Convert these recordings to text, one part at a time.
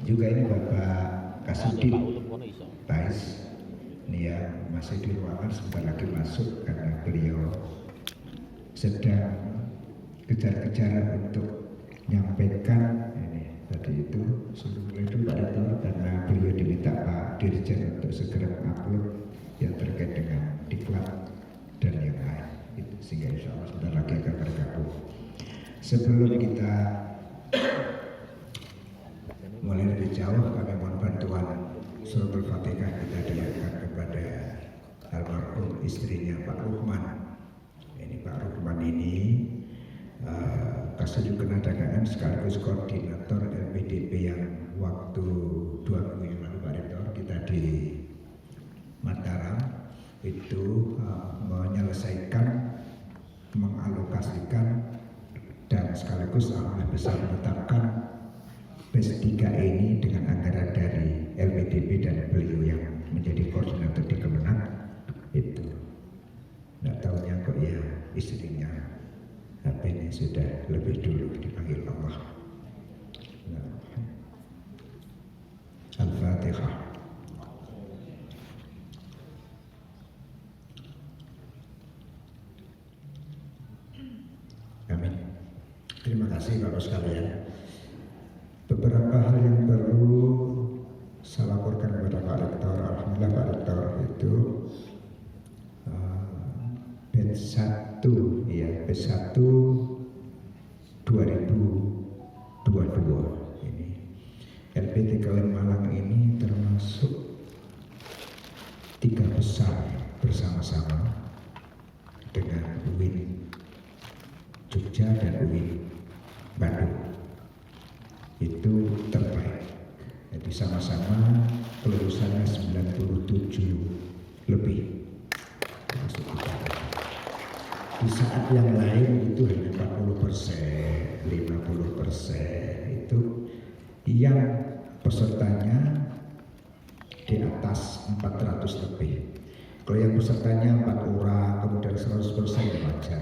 Juga ini Bapak Kasudin Tais, ini ya masih di ruangan, sebentar lagi masuk karena beliau sedang kejar-kejaran untuk menyampaikan ini tadi itu sebelum itu Pak Rektor, karena beliau diminta Pak Dirjen untuk segera mengupload yang terkait dengan diklat dan yang lain itu, sehingga insya Allah sebentar lagi akan bergabung. Sebelum kita mulai lebih jauh, kami mohon bantuan suratul Fatihah kita diakan kepada almarhum istrinya Pak Ruhman. Ini Pak Ruhman ini Kasudin Ketenagaaan sekaligus koordinator LPDP yang waktu 2 minggu yang lalu Pak Rektor kita di Mataram itu menyelesaikan, mengalokasikan dan sekaligus alhamdulillah bisa menetapkan PES 3 ini dengan anggaran dari LPDP dan beliau yang menjadi koordinator di Kemenang itu. Nggak tahunya kok ya istrinya HP-nya sudah lebih dulu dipanggil Allah. Al-Fatihah. Amin. Terima kasih Bapak sekalian. Beberapa hal yang perlu saya laporkan kepada Pak Rektor. Alhamdulillah Pak Rektor itu batch 1 ya, batch 1 2022 ini LPT Kalian Malang ini termasuk 3 besar bersama-sama dengan UIN Jogja dan UIN Bandung itu terbaik. Jadi sama-sama kelulusannya 97 lebih. Masuk kita. Di saat yang lain itu hanya 40%, 50% itu yang pesertanya di atas 400 lebih. Kalau yang pesertanya 4 orang kemudian 100% ya wajar.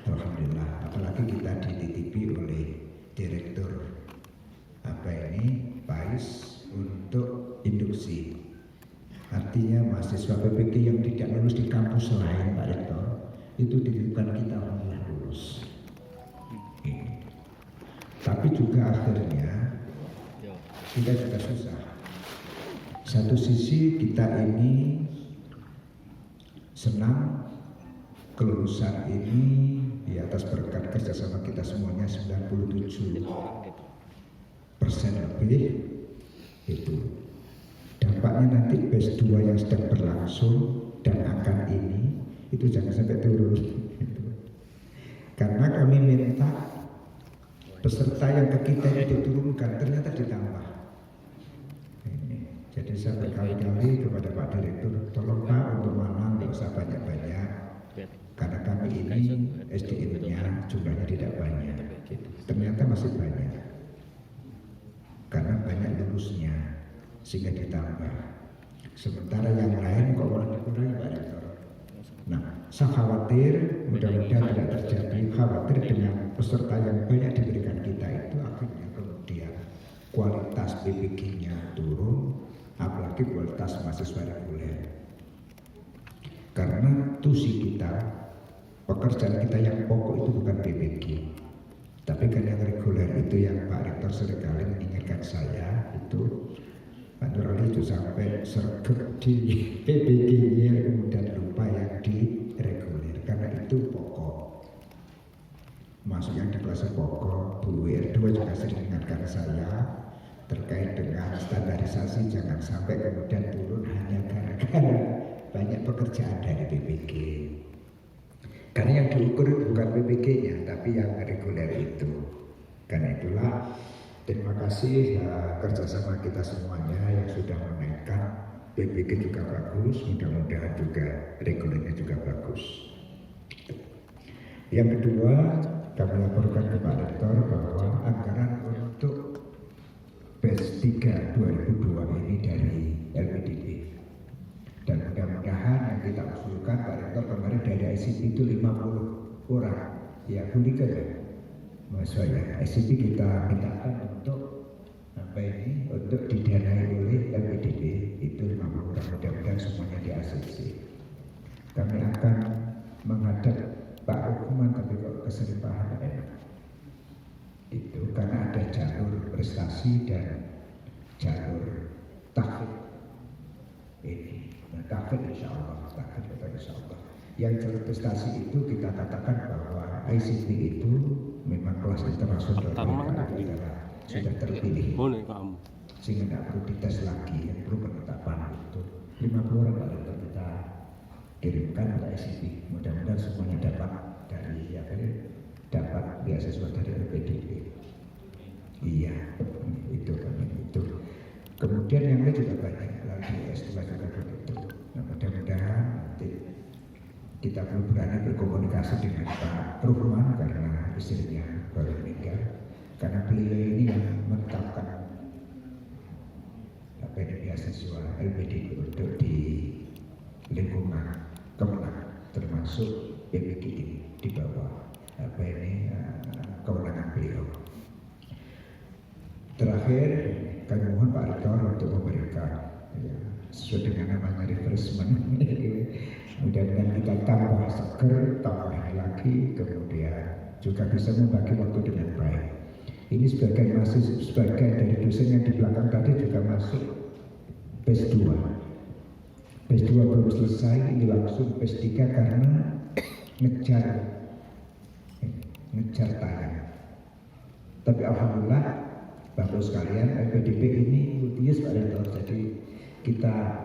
Alhamdulillah, apalagi kita dititipi oleh Direktur PAIS untuk induksi. Artinya mahasiswa PPK yang tidak lulus di kampus lain Pak Rektor itu dititipkan kita alhamdulillah lulus. Tapi juga akhirnya kita juga susah. Satu sisi kita ini senang kelulusan ini di atas berkat kerjasama kita semuanya 97% lebih itu. Dampaknya nanti batch 2 yang sedang berlangsung dan akan ini itu jangan sampai turun. Karena kami minta peserta yang ke kita ini diturunkan, ternyata ditambah. Jadi saya berkali-kali kepada Pak Direktur, tolong Pak untuk Malang tidak usah banyak-banyak, karena kami ini SDM-nya jumlahnya tidak banyak. Ternyata masih banyak, karena banyak lulusnya sehingga ditambah. Sementara yang lain kok malah dikurangi Pak Direktur. Nah, saya khawatir mudah-mudahan tidak terjadi, khawatir dengan peserta yang banyak diberikan kita itu akhirnya kemudian kualitas PPG-nya turun, apalagi kualitas mahasiswa reguler. Karena tusi kita, pekerjaan kita yang pokok itu bukan PPG, tapi kan yang reguler itu yang Pak Rektor seringkali mengingatkan saya itu Pak Nurali itu sampai sergap di PPG-nya kemudian lupa yang di reguler, karena itu pokok. Masuk yang di kelas pokok, Bu R2 juga sering ingatkan saya terkait dengan standarisasi, jangan sampai kemudian turun hanya gara-gara banyak pekerjaan dari PPG. Karena yang diukur bukan PPG-nya, tapi yang reguler itu. Karena itulah terima kasih kerjasama kita semuanya yang sudah menaikkan PPG juga bagus, mudah-mudahan juga regulernya juga bagus. Yang kedua, kami laporkan ke Pak Rektor bahwa anggaran untuk batch 3 2002 ini dari LPDP. Dan mudah-mudahan yang kita usulkan Pak Rektor kemarin dari ICP itu 50 orang. Ya, kulikan ya. Mahasiswa ya, ICP kita mintakan untuk apa ini untuk didanai oleh LPDP itu 50 orang, mudah-mudahan semuanya di ACC. Kami akan menghadap Pak Rukman, tapi kok kesermpahan enak. Itu karena ada jalur prestasi dan jalur tahfidz ini. Nah, tahfidz insya Allah, insya Allah. Yang jalur prestasi itu kita katakan bahwa ICT itu memang kelas internasional sudah terpilih, sehingga tidak perlu dites lagi. Yang perlu penetapan itu 50 orang kalau kita kirimkan ke ICT. Mudah-mudahan semuanya dapat dari dapat beasiswa dari LPDP. Iya, itu. Kemudian yang lain juga banyak lagi S2 juga begitu. Nah, mudah-mudahan nanti kita perlu berani berkomunikasi dengan Pak Rukman karena istrinya baru meninggal. Karena beliau ini yang menetapkan apa ini beasiswa LPDP untuk di lingkungan Kemenang, termasuk PPG ini di bawah apa ini kewenangan beliau. Terakhir, kami mohon Pak Rektor untuk memberikan sesuai dengan namanya refreshment. Mudah-mudahan kita tambah seger, tambah lagi, kemudian juga bisa membagi waktu dengan baik. Ini sebagai dari dosen yang di belakang tadi juga masuk PES 2. PES 2 belum selesai, ini langsung PES 3 karena ngejar tayang. Tapi alhamdulillah Bapak sekalian, LPDP ini multius Pak Rektor. Jadi kita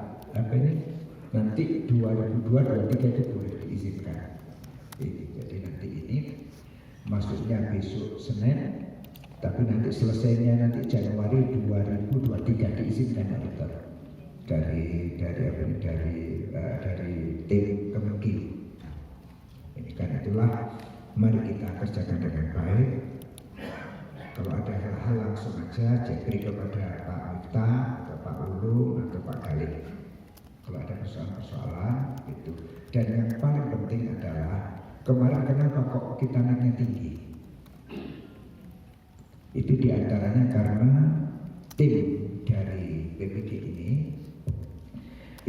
nanti 2022-2023 itu boleh diizinkan. Jadi nanti ini masuknya besok Senin, tapi nanti selesainya nanti Januari 2023 diizinkan Pak Rektor dari tim Kemenki. Ini kan itulah, mari kita kerjakan dengan baik. Kalau ada hal-hal langsung aja beri kepada Pak Miftah atau Pak Ulung atau Pak Galih. Kalau ada persoalan-persoalan itu. Dan yang paling penting adalah kemarin kenapa kok kita naiknya tinggi? Itu diantaranya karena tim dari PPG ini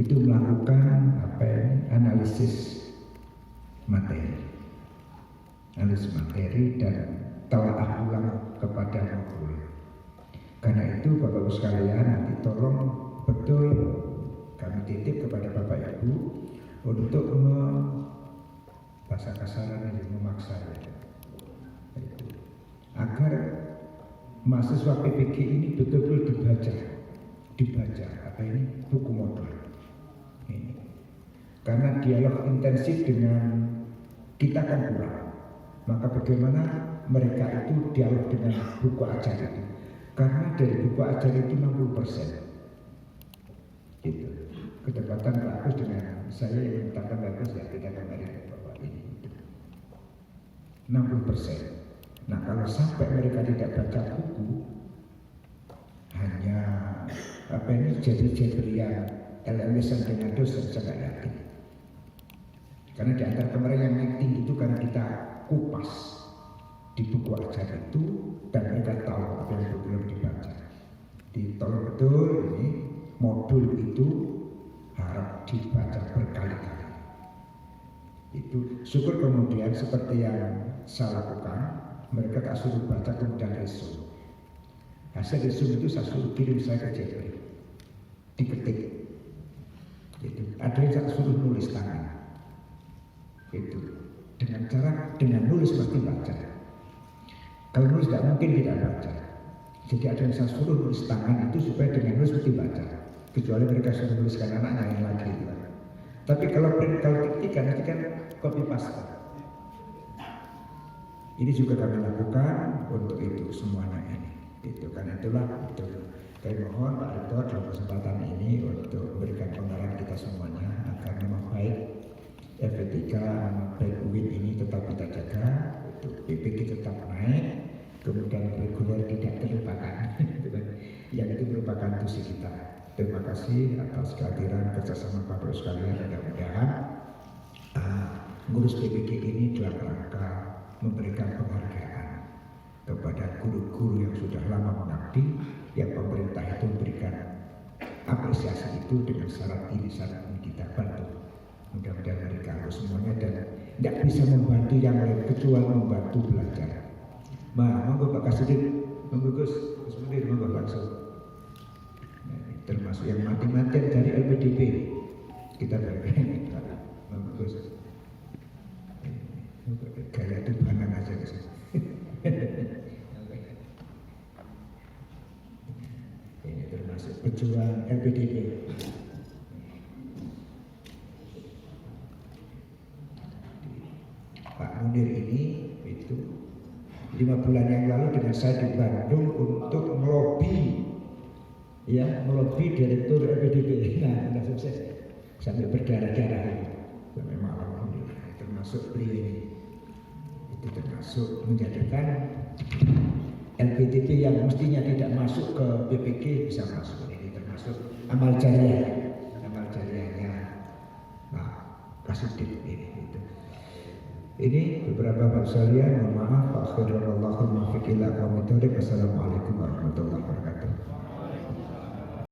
itu melakukan analisis materi dan telaah ulang kepada modul. Karena itu Bapak-Ibu sekalian, nanti tolong betul kami titip kepada Bapak Ibu untuk bahasa kasaran ini memaksa agar mahasiswa PPG ini betul-betul dibaca buku modul ini. Karena dialog intensif dengan kita kan kurang. Maka bagaimana mereka itu dialog dengan buku ajar itu? Karena dari buku ajar itu 60%. Gitu. Kedekatan Pak Agus dengan saya yang mintakan bagus ya kita kemarin Bapak ini. 60%. Nah kalau sampai mereka tidak baca buku, hanya jabri-jabrian LLS dengan dosen, saya nggak yakin. Karena di antara kemarin yang naik tinggi itu karena kita kupas di buku ajar itu dan mereka tahu apa yang belum dibaca. Ditolong betul ini modul itu harap dibaca berkali-kali. Itu syukur kemudian seperti yang saya lakukan, mereka tak suruh baca kemudian resume. Hasil resume itu saya suruh kirim saya ke Jepri, diketik. Itu ada yang saya suruh nulis tangan. Itu dengan nulis pasti baca. Kalau nulis tidak mungkin tidak baca. Jadi ada yang saya suruh nulis tangan itu supaya dengan nulis mesti baca. Kecuali mereka sudah menuliskan anaknya yang lagi gitu. Tapi kalau ketik nanti kan copy paste. Ini juga kami lakukan untuk itu semuanya ini. Itu karena itulah itu. Kami mohon Pak Rektor dalam kesempatan ini untuk memberikan pengarahan kita semuanya agar nama baik FP3, nama baik UIN ini tetap kita jaga, untuk PPG tetap naik, kemudian reguler tidak terlupakan. Yang itu merupakan tusi kita. Terima kasih atas kehadiran kerjasama Bapak sekalian. Mudah-mudahan ngurus PPG ini dalam rangka memberikan penghargaan kepada guru-guru yang sudah lama mengabdi, yang pemerintah itu memberikan apresiasi itu dengan syarat ini kita bantu. Mudah-mudahan mereka harus semuanya dan tidak bisa membantu yang lain kecuali membantu belajar. Monggo Pak Kasudin, monggo Gus Munir, monggo langsung. Termasuk yang mati-matian dari LPDP kita berikan. Monggo Gus. Gaya Tuhanan aja Gus. Ini termasuk pejuang LPDP. Pak Munir ini itu 5 bulan yang lalu dengan saya di Bandung untuk melobi, ya, melobi direktur LPDP. Nah, sudah sukses sampai berdarah-darah sampai malam ini. Termasuk beliau ini itu termasuk menjadikan LPDP yang mestinya tidak masuk ke BPK bisa masuk. Ini termasuk amal jariahnya Nah, Kasudin ini itu. Ini beberapa hal sekalian, mohon maaf. Akhirul Allahul muwaffiq ila aqwamit thoriq. Wassalamualaikum warahmatullahi wabarakatuh.